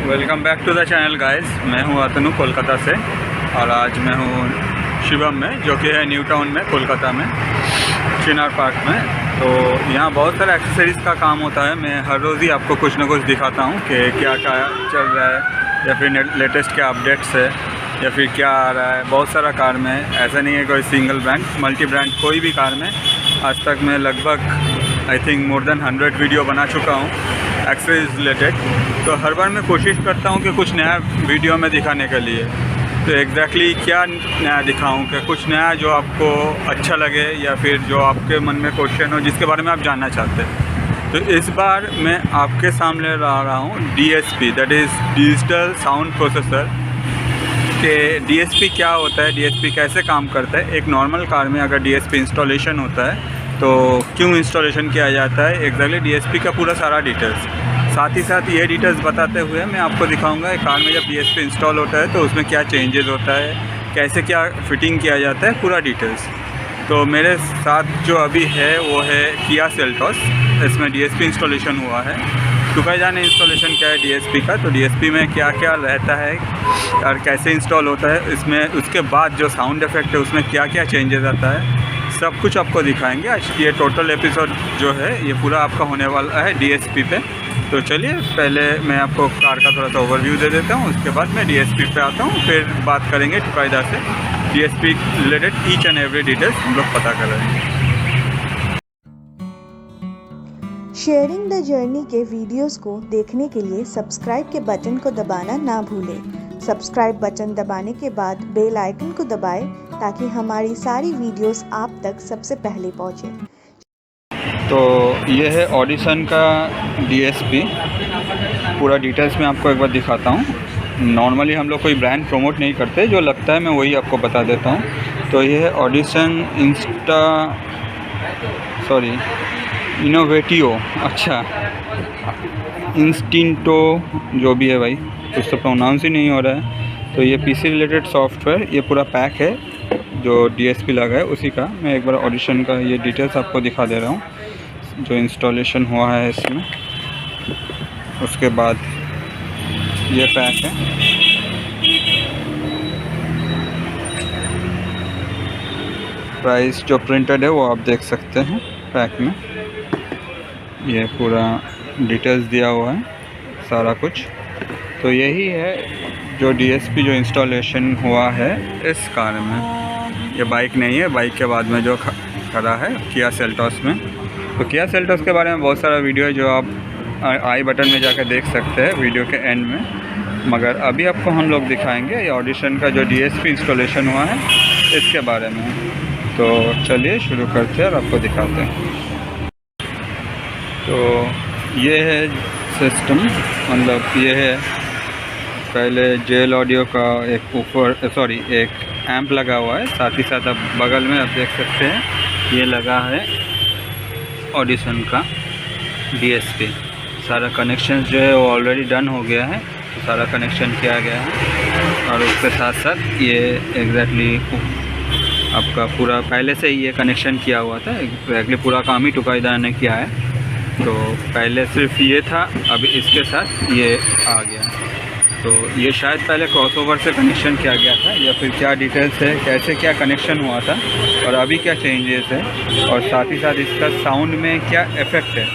Welcome back to the channel guys. मैं हूं अतनु कोलकाता से और आज मैं हूं शिवम में, जो कि है न्यू टाउन में कोलकाता में, चिनार पार्क में। तो यहाँ बहुत सारा एक्सेसरीज़ का काम होता है। मैं हर रोज़ ही आपको कुछ ना कुछ दिखाता हूँ कि क्या क्या चल रहा है या फिर लेटेस्ट क्या अपडेट्स है या फिर क्या आ रहा है। बहुत सारा कार में, ऐसा नहीं है कोई सिंगल ब्रांड, मल्टी ब्रांड कोई भी कार में। आज तक मैं लगभग I think more than 100 video बना चुका हूँ एक्सेसरीज रिलेटेड। तो हर बार मैं कोशिश करता हूँ कि कुछ नया वीडियो में दिखाने के लिए। तो एग्जैक्टली क्या नया दिखाऊँ कि कुछ नया जो आपको अच्छा लगे या फिर जो आपके मन में क्वेश्चन हो जिसके बारे में आप जानना चाहते हैं। तो इस बार मैं आपके सामने ला रहा हूँ DSP, that is digital sound processor. कि DSP क्या होता है, DSP कैसे काम करता है। एक नॉर्मल कार में अगर DSP इंस्टॉलेशन होता है तो क्यों इंस्टॉलेशन किया जाता है, एग्जैक्टली DSP का पूरा सारा डिटेल्स, साथ ही साथ ये डिटेल्स बताते हुए मैं आपको दिखाऊंगा एक कार में जब DSP इंस्टॉल होता है तो उसमें क्या चेंजेस होता है, कैसे क्या फिटिंग किया जाता है, पूरा डिटेल्स। तो मेरे साथ जो अभी है वो है किया सेल्टॉस। इसमें DSP इंस्टॉलेशन हुआ है। तो कई जाने इंस्टॉलेशन क्या है DSP का, तो DSP में क्या क्या रहता है और कैसे इंस्टॉल होता है, इसमें उसके बाद जो साउंड इफेक्ट है उसमें क्या क्या चेंजेस आता है, सब कुछ आपको दिखाएंगे। आज ये टोटल एपिसोड जो है ये पूरा आपका होने वाला है DSP पे। तो चलिए पहले मैं आपको कार का थोड़ा सा ओवरव्यू दे देता हूँ, उसके बाद मैं DSP पे आता हूँ, फिर बात करेंगे कायदा से DSP related each and every details हम लोग पता कर रहे हैं। शेयरिंग द जर्नी के वीडियोस को देखने के लिए सब्सक्राइब के बटन को दबाना ना भूलें। सब्सक्राइब बटन दबाने के बाद बेल आइकन को दबाएं ताकि हमारी सारी वीडियोस आप तक सबसे पहले पहुंचें। तो ये है ऑडिशन का DSP, पूरा डिटेल्स में आपको एक बार दिखाता हूँ। नॉर्मली हम लोग कोई ब्रांड प्रमोट नहीं करते, जो लगता है मैं वही आपको बता देता हूँ। तो ये है ऑडिशन इनोवेटियो, अच्छा इंस्टिंटो जो भी है भाई, कुछ तो प्रोनाउंस ही नहीं हो रहा है। तो ये PC रिलेटेड सॉफ्टवेयर, ये पूरा पैक है जो DSP लगा है उसी का। मैं एक बार ऑडिशन का ये डिटेल्स आपको दिखा दे रहा हूँ जो इंस्टॉलेशन हुआ है इसमें। उसके बाद ये पैक है, प्राइस जो प्रिंटेड है वो आप देख सकते हैं पैक में। ये पूरा डिटेल्स दिया हुआ है सारा कुछ। तो यही है जो DSP जो इंस्टॉलेशन हुआ है इस कार में। ये बाइक नहीं है, बाइक के बाद में जो खड़ा है किया सेल्टॉस में। तो किया सेल्टॉस के बारे में बहुत सारा वीडियो है जो आप आई बटन में जाकर देख सकते हैं वीडियो के एंड में। मगर अभी आपको हम लोग दिखाएंगे ये ऑडिशन का जो DSP इंस्टॉलेशन हुआ है इसके बारे में। तो चलिए शुरू करते हैं और आपको दिखाते हैं। तो ये है सिस्टम, मतलब ये है पहले जेल ऑडियो का एक एम्प लगा हुआ है। साथ ही साथ आप बगल में आप देख सकते हैं ये लगा है ऑडिशन का DSP। सारा कनेक्शन जो है वो ऑलरेडी डन हो गया है, तो सारा कनेक्शन किया गया है। और उसके साथ साथ ये एग्जैक्टली आपका पूरा पहले से ही ये कनेक्शन किया हुआ था। एग्जैक्टली पूरा काम ही टुकाईदा ने किया है। तो पहले सिर्फ ये था, अभी इसके साथ ये आ गया। तो ये शायद पहले क्रॉसओवर से कनेक्शन किया गया था या फिर क्या डिटेल्स है, कैसे क्या कनेक्शन हुआ था और अभी क्या चेंजेस है, और साथ ही साथ इसका साउंड में क्या इफ़ेक्ट है,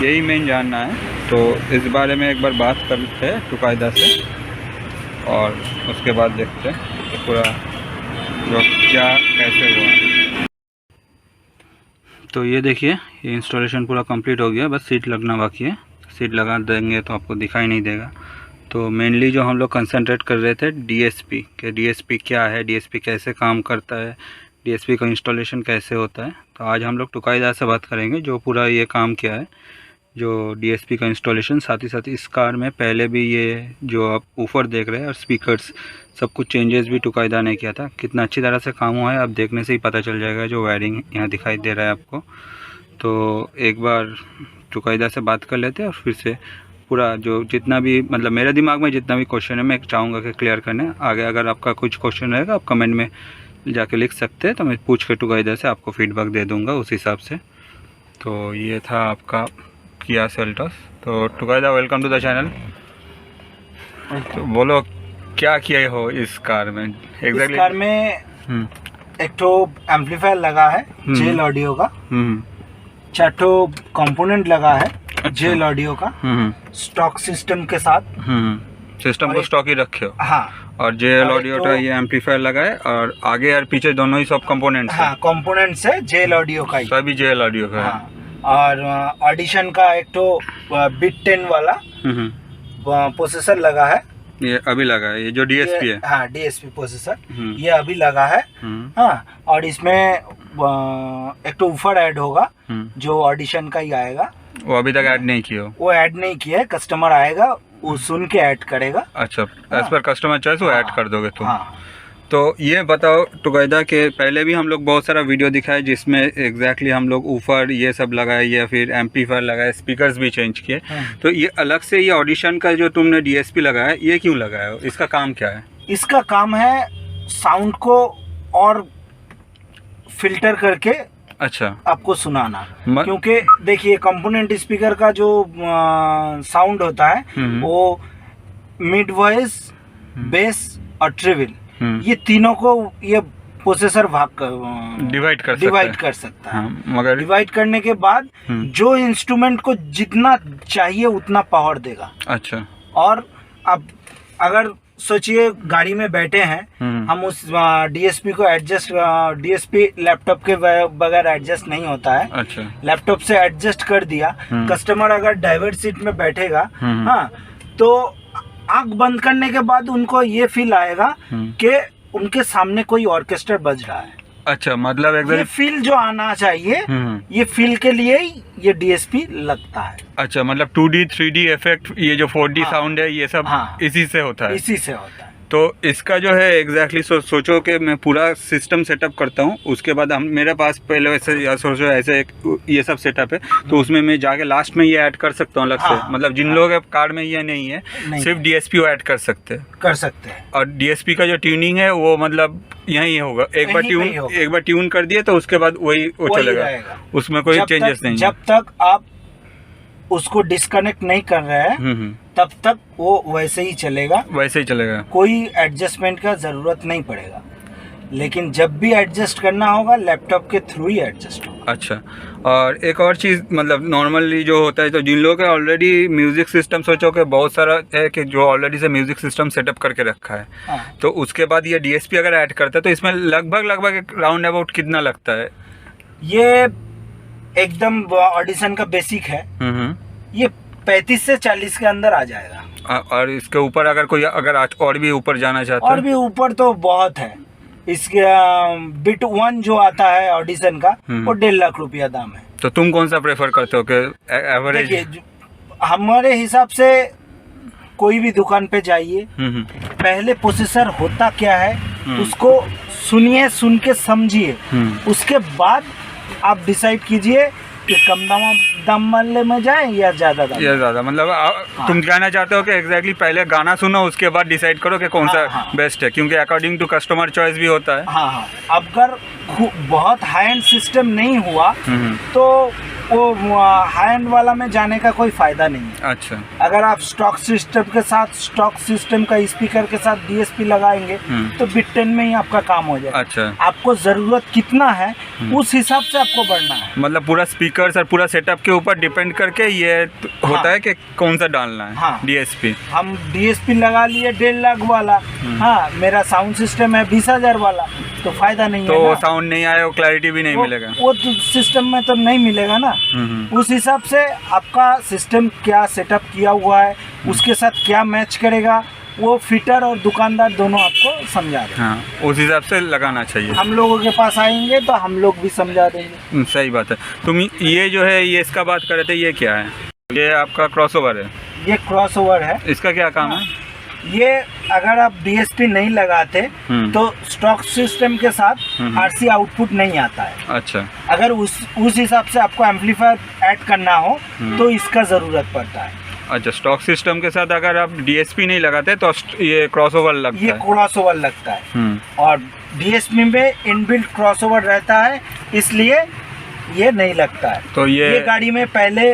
यही मेन जानना है। तो इस बारे में एक बार बात करते हैं टुकायदा से और उसके बाद देखते हैं पूरा जो क्या कैसे हुआ। तो ये देखिए ये इंस्टॉलेशन पूरा कंप्लीट हो गया, बस सीट लगना बाकी है। सीट लगा देंगे तो आपको दिखाई नहीं देगा। तो मेनली जो हम लोग कंसंट्रेट कर रहे थे DSP कि DSP क्या है, DSP कैसे काम करता है, DSP का इंस्टॉलेशन कैसे होता है। तो आज हम लोग टुकाईदा से बात करेंगे जो पूरा ये काम किया है, जो DSP का इंस्टॉलेशन। साथ ही साथ इस कार में पहले भी ये जो आप ऊपर देख रहे हैं और स्पीकर्स सब कुछ चेंजेस भी टुकाईदा ने किया था। कितना अच्छी तरह से काम हुआ है आप देखने से ही पता चल जाएगा, जो वायरिंग यहाँ दिखाई दे रहा है आपको। तो एक बार टुकाईदा से बात कर लेते हैं और फिर से पूरा जो जितना भी मतलब मेरे दिमाग में जितना भी क्वेश्चन है मैं चाहूँगा कि क्लियर करने। आगे अगर आपका कुछ क्वेश्चन रहेगा आप कमेंट में जाके लिख सकते हैं, तो मैं पूछ के टुकाईदा से आपको फीडबैक दे दूँगा उस हिसाब से। तो ये था आपका किया सेल्टॉस। तो टुकाईदा वेलकम टू द चैनल। तो बोलो क्या किए हो इस कार में इस कार में एक तो एम्पलीफायर लगा है जेल ऑडियो का, 4 कंपोनेंट लगा है जेल ऑडियो का, स्टॉक सिस्टम के साथ। सिस्टम को स्टॉक ही रखे हो? हाँ। और जेल ऑडियो का ये एम्पलीफायर लगा है और आगे और पीछे दोनों ही सब कंपोनेंट्स हाँ, कंपोनेंट्स है जेल ऑडियो का ही, सभी जेल ऑडियो का है। हाँ। और ऑडिशन का एक तो बिट 10 वाला प्रोसेसर लगा है, ये अभी लगा है, ये जो डीएसपी है। हाँ, डीएसपी प्रोसेसर ये अभी लगा है। हाँ, और इसमें एक तो ऊपर ऐड होगा जो ऑडिशन का ही आएगा, वो अभी तक ऐड नहीं किया हो? वो ऐड नहीं किया है, कस्टमर आएगा वो सुन के ऐड करेगा। अच्छा, एज पर कस्टमर चॉइस वो ऐड कर दोगे तुम? हाँ। तो ये बताओ टुगेदर के पहले भी हम लोग बहुत सारा वीडियो दिखाए जिसमें एग्जैक्टली हम लोग ऊपर ये सब लगाए या फिर एम्पलीफायर लगाए, स्पीकर्स भी चेंज किए। तो ये अलग से ये ऑडिशन का जो तुमने डीएसपी लगाया ये क्यों लगाया हो? इसका काम क्या है? इसका काम है साउंड को और फिल्टर करके अच्छा आपको सुनाना। क्योंकि देखिए कंपोनेंट स्पीकर का जो साउंड होता है वो मिड वॉइस, बेस और ट्रिबल, ये तीनों को ये प्रोसेसर डिवाइड कर सकता है। हाँ, मगर डिवाइड करने के बाद जो इंस्ट्रूमेंट को जितना चाहिए उतना पावर देगा। अच्छा। और अब अगर सोचिए गाड़ी में बैठे हैं हम, उस डीएसपी को एडजस्ट, डीएसपी लैपटॉप के बगैर एडजस्ट नहीं होता है। अच्छा। लैपटॉप से एडजस्ट कर दिया, कस्टमर अगर ड्राइवर सीट में बैठेगा हाँ, तो आंख बंद करने के बाद उनको ये फील आएगा कि उनके सामने कोई ऑर्केस्ट्रा बज रहा है। अच्छा, मतलब ये फील जो आना चाहिए, ये फील के लिए ही ये डीएसपी लगता है। अच्छा, मतलब 2D 3D इफेक्ट, ये जो 4D साउंड है ये सब इसी से होता है? इसी से होता है। तो इसका जो है एग्जैक्टली सोचो कि मैं पूरा सिस्टम सेटअप करता हूँ, उसके बाद हम मेरे पास पहले वैसे सोचो ऐसे ये सब सेटअप है, तो उसमें मैं जाके लास्ट में ये ऐड कर सकता हूँ अलग से? मतलब जिन लोगों के कार में ये नहीं है सिर्फ डीएसपी वो ऐड कर सकते हैं। और डीएसपी का जो ट्यूनिंग है वो मतलब यही होगा, एक बार ट्यून कर दिए तो उसके बाद वही चलेगा, उसमें कोई चेंजेस नहीं? जब तक आप उसको डिस्कनेक्ट नहीं कर रहे हैं तब तक वो वैसे ही चलेगा, कोई एडजस्टमेंट का जरूरत नहीं पड़ेगा। लेकिन जब भी एडजस्ट करना होगा लैपटॉप के थ्रू ही एडजस्ट होगा। अच्छा, और एक और चीज़, मतलब नॉर्मली जो होता है, तो जिन लोगों का ऑलरेडी म्यूजिक सिस्टम सोचो कि बहुत सारा है कि जो ऑलरेडी से म्यूजिक सिस्टम सेटअप करके रखा है, तो उसके बाद ये डीएसपी अगर ऐड करता है तो इसमें लगभग राउंड अबाउट कितना लगता है? ये एकदम ऑडिशन का बेसिक है, ये 35 से 40 के अंदर आ जाएगा। और इसके ऊपर अगर और भी ऊपर जाना चाहते हैं? और भी ऊपर तो बहुत है। इसके बिट 1 जो आता है ऑडिशन का वो 1.5 लाख रुपया दाम है। तो तुम कौन सा प्रेफर करते हो कि एवरेज? हमारे हिसाब से कोई भी दुकान पे जाइए, पहले प्रोसेसर होता क्या है उसको सुनिए, सुन के समझिए, उसके बाद आप डिसाइड कीजिए कि कम दाम वाले में जाए या ज्यादा मतलब तुम कहना चाहते हो कि एग्जैक्टली पहले गाना सुनो उसके बाद डिसाइड करो कि कौन सा बेस्ट है, क्योंकि अकॉर्डिंग टू कस्टमर चॉइस भी होता है। हाँ, अगर बहुत हाई एंड सिस्टम नहीं हुआ तो वो हाई एंड वाला में जाने का कोई फायदा नहीं है। अच्छा, अगर आप स्टॉक सिस्टम का स्पीकर के साथ डीएसपी लगाएंगे तो बिट 10 में ही आपका काम हो जाएगा। अच्छा, आपको जरूरत कितना है उस हिसाब से आपको बढ़ना है। मतलब पूरा स्पीकर और पूरा सेटअप के ऊपर डिपेंड करके ये होता है कि कौन सा डालना है। डीएसपी हम डीएसपी लगा लिए 1.5 लाख वाला, हाँ मेरा साउंड सिस्टम है 20,000 वाला, तो फायदा नहीं तो है ना। साउंड नहीं आएगा, क्लैरिटी भी नहीं मिलेगा, वो तो सिस्टम में तो नहीं मिलेगा ना। उस हिसाब से आपका सिस्टम क्या सेटअप किया हुआ है, उसके साथ क्या मैच करेगा, वो फिटर और दुकानदार दोनों आपको समझा देंगे। हाँ, उस हिसाब से लगाना चाहिए। हम लोगों के पास आएंगे तो हम लोग भी समझा देंगे। सही बात है। तुम ये जो है ये इसका बात कर रहे थे, ये क्या है? ये आपका क्रॉसओवर है? ये क्रॉसओवर है। इसका क्या काम है? ये अगर आप डीएसपी नहीं लगाते तो स्टॉक सिस्टम के साथ आरसी आउटपुट नहीं आता है। अच्छा, अगर उस हिसाब से आपको एम्पलीफायर ऐड करना हो तो इसका जरूरत पड़ता है। अच्छा, स्टॉक सिस्टम के साथ अगर आप डीएसपी नहीं लगाते तो ये क्रॉसओवर लगता है? ये क्रॉसओवर लगता है और डीएसपी में इनबिल्ट क्रॉसओवर रहता है, इसलिए ये नहीं लगता है। तो ये गाड़ी में पहले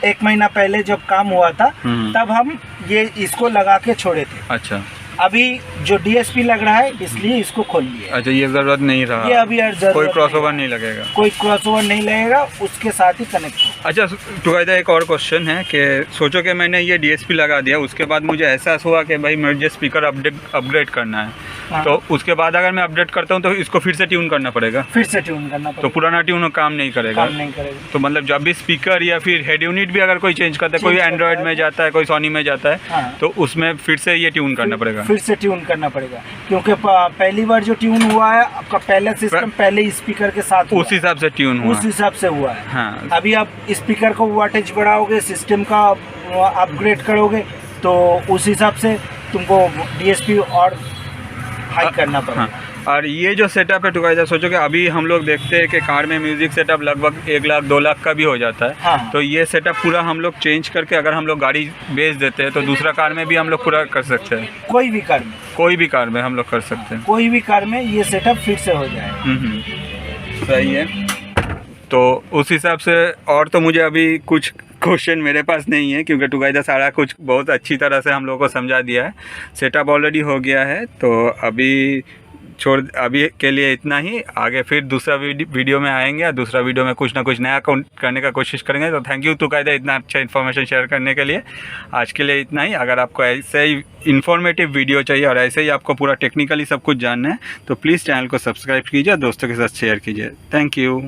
1 महीना पहले जब काम हुआ था तब हम ये इसको लगा के छोड़े थे। अच्छा, अभी जो DSP लग रहा है इसलिए इसको खोल लिया। अच्छा, ये ज़रूरत नहीं रहा, ये अभी कोई क्रॉसओवर नहीं लगेगा, कोई क्रॉसओवर नहीं लगेगा, उसके साथ ही कनेक्ट हो। अच्छा टुकायदा, एक और क्वेश्चन है कि सोचो कि मैंने ये DSP लगा दिया, उसके बाद मुझे एहसास हुआ कि भाई मुझे स्पीकर अपग्रेड करना है, हाँ। तो उसके बाद अगर मैं अपडेट करता हूँ तो इसको फिर से ट्यून करना पड़ेगा? फिर से ट्यून करना पड़ेगा। तो पुराना ट्यून काम नहीं करेगा? काम नहीं करेगा। तो मतलब जब भी स्पीकर या फिर हेड यूनिट भी अगर कोई चेंज करता है, कोई एंड्रॉयड में जाता है, कोई सोनी में जाता है, हाँ। तो उसमें फिर से ये ट्यून करना पड़ेगा? फिर से ट्यून करना पड़ेगा, क्योंकि पहली बार जो ट्यून हुआ है आपका पहला सिस्टम पहले स्पीकर के साथ उस हिसाब से ट्यून हुआ, उस हिसाब से हुआ है। हाँ। अभी आप स्पीकर को वाटेज बढ़ाओगे, सिस्टम का अपग्रेड करोगे, तो उस हिसाब से तुमको DSP और हाई करना पड़ेगा। हाँ। और ये जो सेटअप है टुकायदा, सोचो कि अभी हम लोग देखते हैं कि कार में म्यूजिक सेटअप लगभग 1 लाख 2 लाख का भी हो जाता है। हाँ। तो ये सेटअप पूरा हम लोग चेंज करके अगर हम लोग गाड़ी बेच देते हैं तो दूसरा कार में भी हम लोग पूरा कर सकते हैं? कोई भी कार में, कोई भी कार में हम लोग कर सकते हैं? कोई भी कार में ये सेटअप फिर से हो जाए। सही है। तो उस हिसाब से और तो मुझे अभी कुछ क्वेश्चन मेरे पास नहीं है, क्योंकि टुकायदा सारा कुछ बहुत अच्छी तरह से हम लोगों को समझा दिया है। सेटअप ऑलरेडी हो गया है, तो अभी के लिए इतना ही। आगे फिर दूसरा वीडियो में आएंगे और दूसरा वीडियो में कुछ ना कुछ नया करने का कोशिश करेंगे। तो थैंक यू टुकायदा इतना अच्छा इन्फॉर्मेशन शेयर करने के लिए। आज के लिए इतना ही। अगर आपको ऐसे ही इन्फॉर्मेटिव वीडियो चाहिए और ऐसे ही आपको पूरा टेक्निकली सब कुछ जानना है तो प्लीज़ चैनल को सब्सक्राइब कीजिए, दोस्तों के साथ शेयर कीजिए। Thank you.